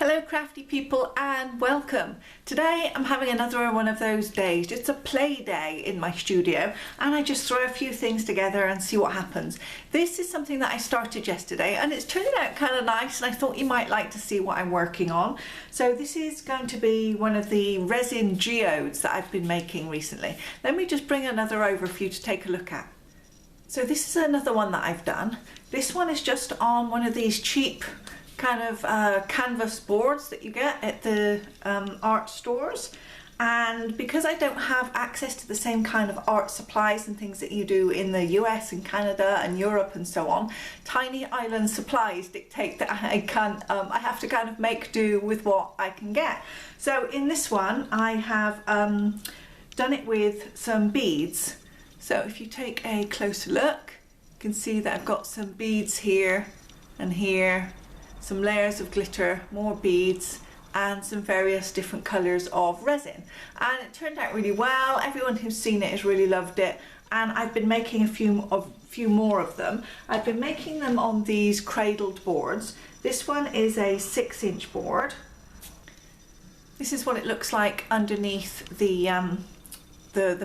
Hello crafty people and welcome. Today I'm having another one of those days. It's a play day in my studio and I just throw a few things together and see what happens. This is something that I started yesterday and it's turning out kind of nice, and I thought you might like to see what I'm working on. So this is going to be one of the resin geodes that I've been making recently. Let me just bring another over for you to take a look at. So this is another one that I've done. This one is just on one of these cheap kind of canvas boards that you get at the art stores, and because I don't have access to the same kind of art supplies and things that you do in the US and Canada and Europe and so on, tiny island supplies dictate that I have to kind of make do with what I can get. So in this one I have done it with some beads. So if you take a closer look, you can see that I've got some beads here and here, some layers of glitter, more beads, and some various different colours of resin. And it turned out really well. Everyone who's seen it has really loved it, and I've been making a few more of them. I've been making them on these cradled boards. This one is a 6-inch board. This is what it looks like underneath the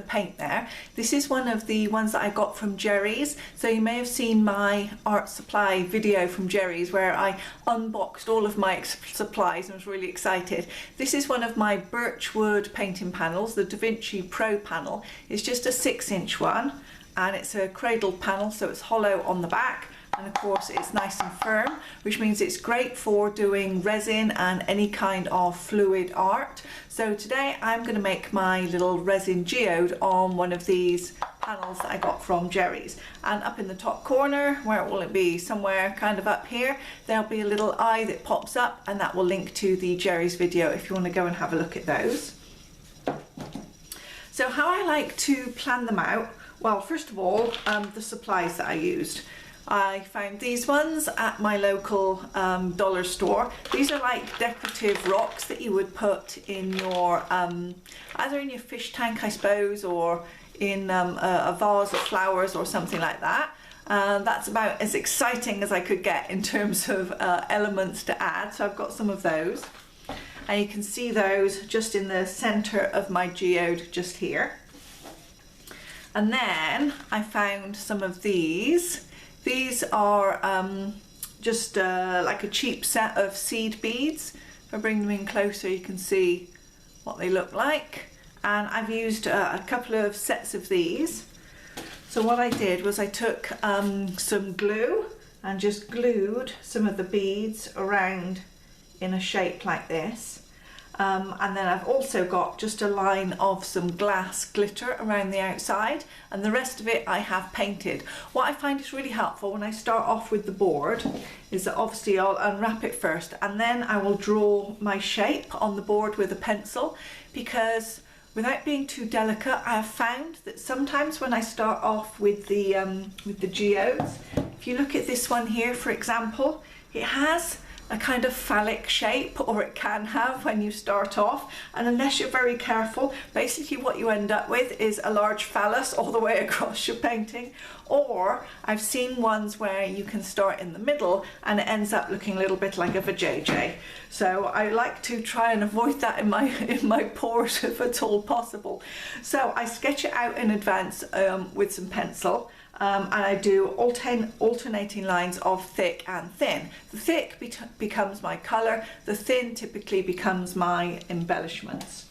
paint there. This is one of the ones that I got from Jerry's. So you may have seen my art supply video from Jerry's where I unboxed all of my supplies and was really excited. This is one of my birchwood painting panels, the Da Vinci Pro panel. It's just a 6-inch one and it's a cradled panel, so it's hollow on the back. And of course it's nice and firm, which means it's great for doing resin and any kind of fluid art. So today I'm going to make my little resin geode on one of these panels that I got from Jerry's. And up in the top corner, where will it be? Somewhere kind of up here, there'll be a little eye that pops up, and that will link to the Jerry's video if you want to go and have a look at those. So how I like to plan them out, well, first of all, the supplies that I used. I found these ones at my local dollar store. These are like decorative rocks that you would put in your, either in your fish tank I suppose, or in a vase of flowers or something like that. That's about as exciting as I could get in terms of elements to add, so I've got some of those. And you can see those just in the centre of my geode just here. And then I found some of these. These are just like a cheap set of seed beads. If I bring them in closer you can see what they look like. And I've used a couple of sets of these. So what I did was I took some glue and just glued some of the beads around in a shape like this. And then I've also got just a line of some glass glitter around the outside, and the rest of it I have painted. What I find is really helpful when I start off with the board is that obviously I'll unwrap it first and then I will draw my shape on the board with a pencil, because without being too delicate, I have found that sometimes when I start off with the geodes, if you look at this one here for example, it has a kind of phallic shape, or it can have when you start off, and unless you're very careful, basically what you end up with is a large phallus all the way across your painting. Or I've seen ones where you can start in the middle and it ends up looking a little bit like a vajayjay. So I like to try and avoid that in my pours if at all possible. So I sketch it out in advance with some pencil. And I do alternating lines of thick and thin. The thick becomes my colour, the thin typically becomes my embellishments.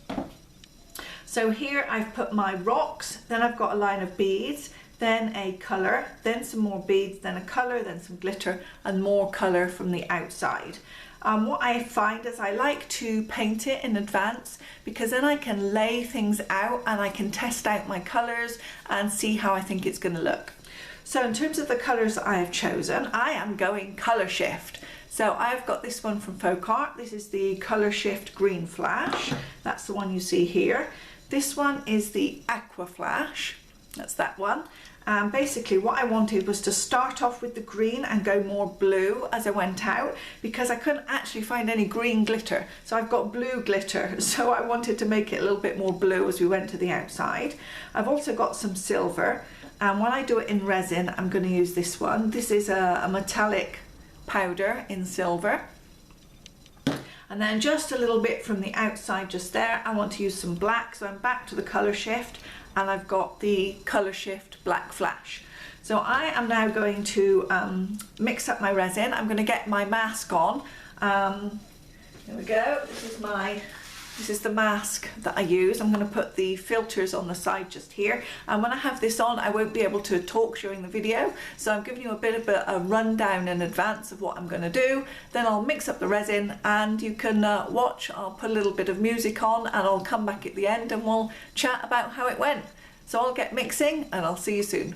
So here I've put my rocks, then I've got a line of beads, then a colour, then some more beads, then a colour, then some glitter, and more colour from the outside. What I find is I like to paint it in advance, because then I can lay things out and I can test out my colours and see how I think it's going to look. So in terms of the colours that I have chosen, I am going colour shift. So I've got this one from Folk Art. This is the Colour Shift Green Flash. That's the one you see here. This one is the Aqua Flash. That's that one. And basically what I wanted was to start off with the green and go more blue as I went out, because I couldn't actually find any green glitter. So I've got blue glitter, so I wanted to make it a little bit more blue as we went to the outside. I've also got some silver, and when I do it in resin I'm going to use this one. This is a metallic powder in silver. And then just a little bit from the outside just there, I want to use some black. So I'm back to the colour shift, and I've got the colour shift black flash. So I am now going to mix up my resin. I'm going to get my mask on. Here we go. This is the mask that I use. I'm going to put the filters on the side just here. And when I have this on, I won't be able to talk during the video. So I'm giving you a bit of a rundown in advance of what I'm going to do. Then I'll mix up the resin and you can watch. I'll put a little bit of music on and I'll come back at the end and we'll chat about how it went. So I'll get mixing and I'll see you soon.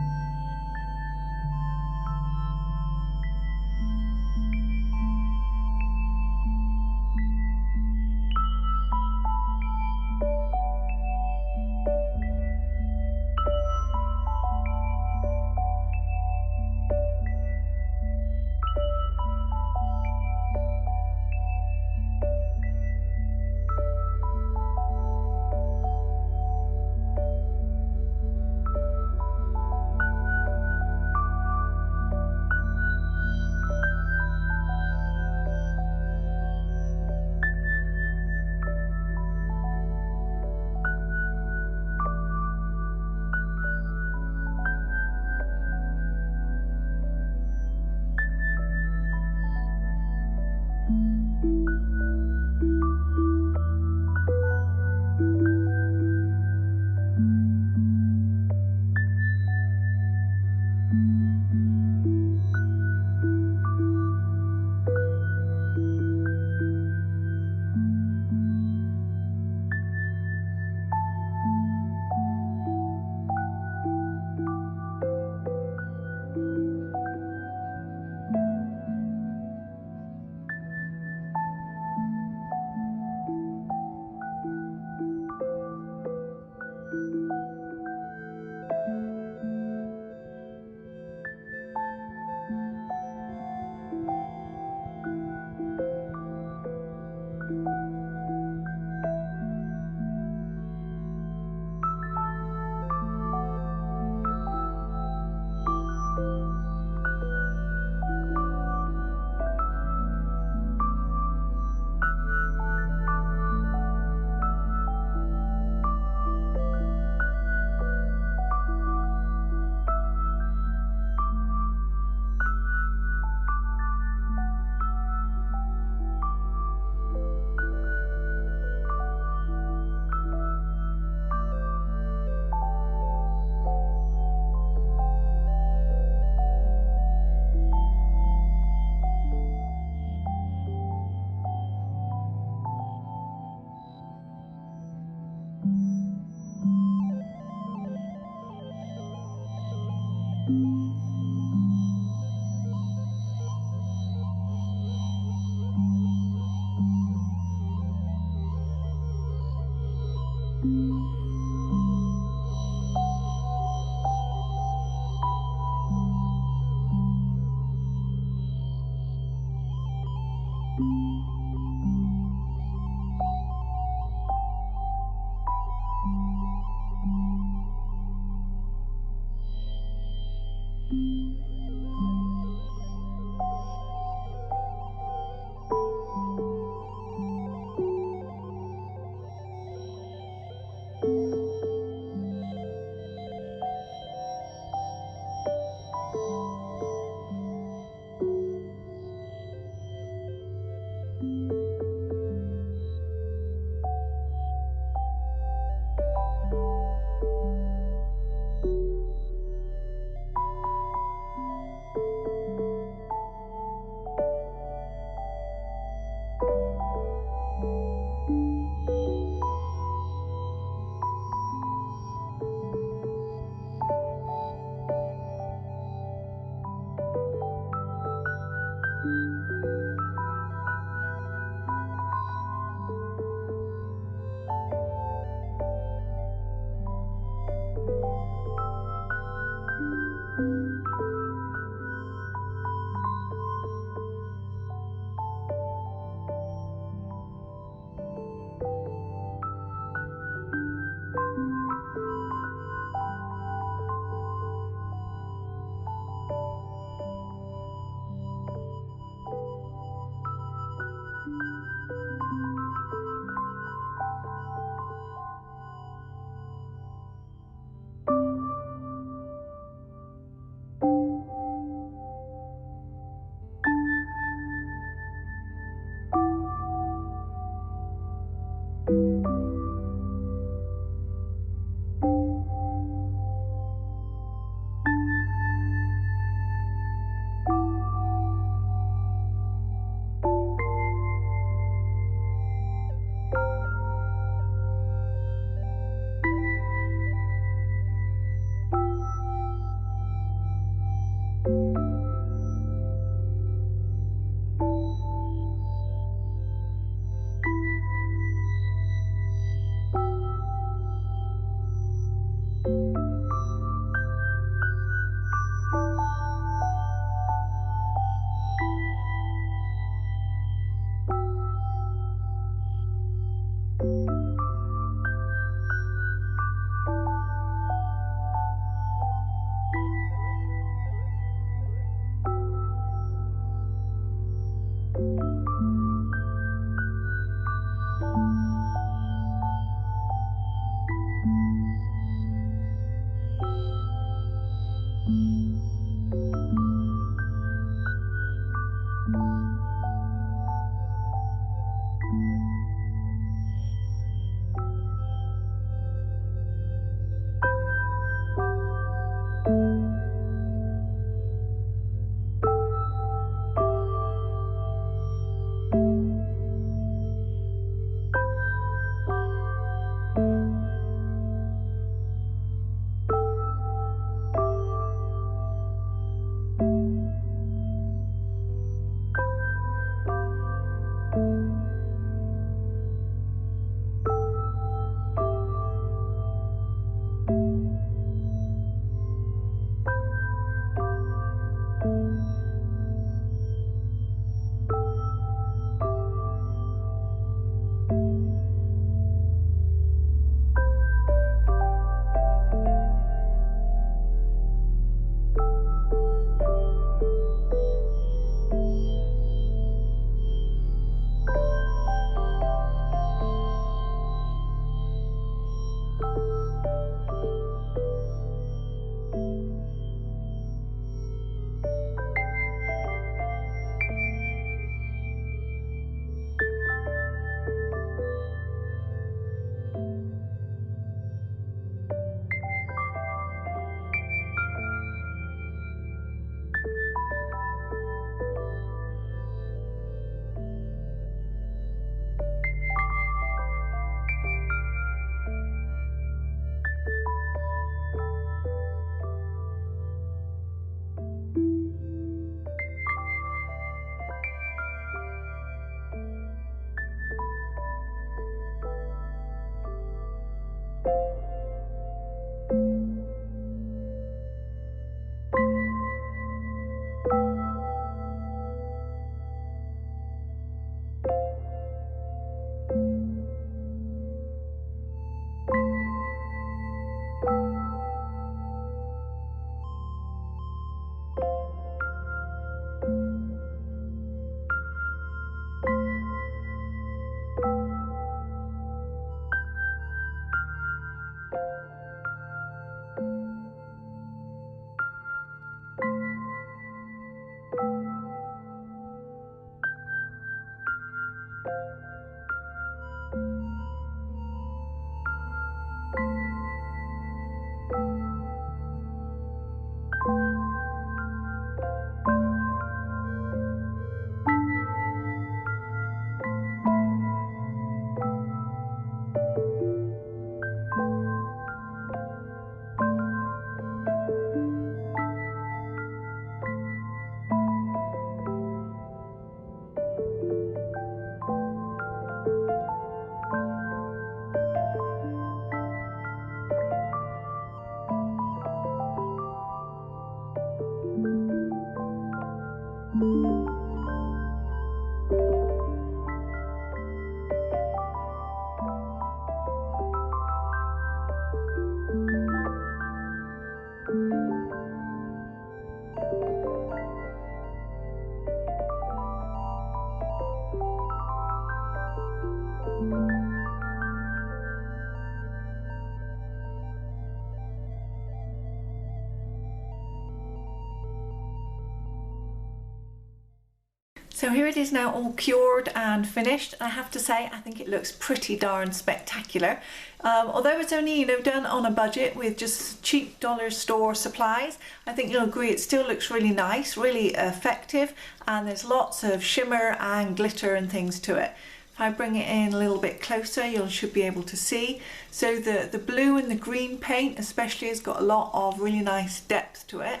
So here it is now, all cured and finished. I have to say, I think it looks pretty darn spectacular. Although it's only, done on a budget with just cheap dollar store supplies, I think you'll agree it still looks really nice, really effective, and there's lots of shimmer and glitter and things to it. If I bring it in a little bit closer, you should be able to see. So the blue and the green paint especially has got a lot of really nice depth to it.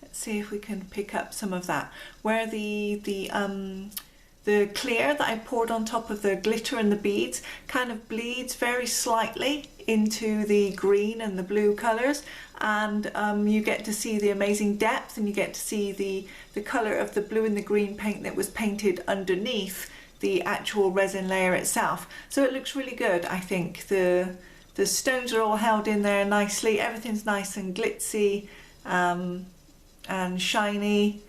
Let's see if we can pick up some of that. Where the clear that I poured on top of the glitter and the beads kind of bleeds very slightly into the green and the blue colours, and you get to see the amazing depth, and you get to see the colour of the blue and the green paint that was painted underneath the actual resin layer itself. So it looks really good. I think the stones are all held in there nicely, everything's nice and glitzy and shiny,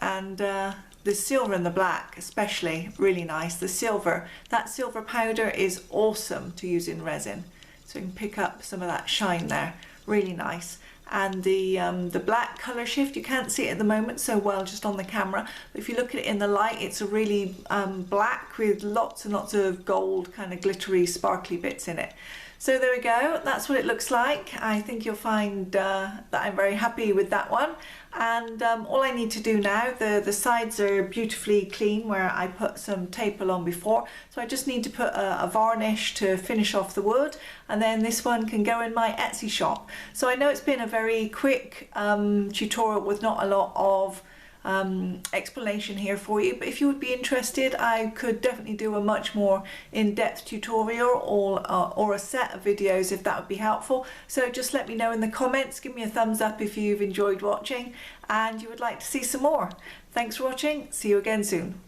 and the silver and the black especially really nice. The silver, that silver powder is awesome to use in resin, so you can pick up some of that shine there, really nice. And the black colour shift, you can't see it at the moment so well just on the camera, but if you look at it in the light, it's a really black with lots and lots of gold kind of glittery sparkly bits in it. So there we go, that's what it looks like. I think you'll find that I'm very happy with that one. And all I need to do now, the sides are beautifully clean where I put some tape along before, so I just need to put a varnish to finish off the wood, and then this one can go in my Etsy shop. So I know it's been a very quick tutorial with not a lot of explanation here for you, but if you would be interested, I could definitely do a much more in-depth tutorial or a set of videos if that would be helpful. So just let me know in the comments, give me a thumbs up if you've enjoyed watching and you would like to see some more. Thanks for watching, see you again soon.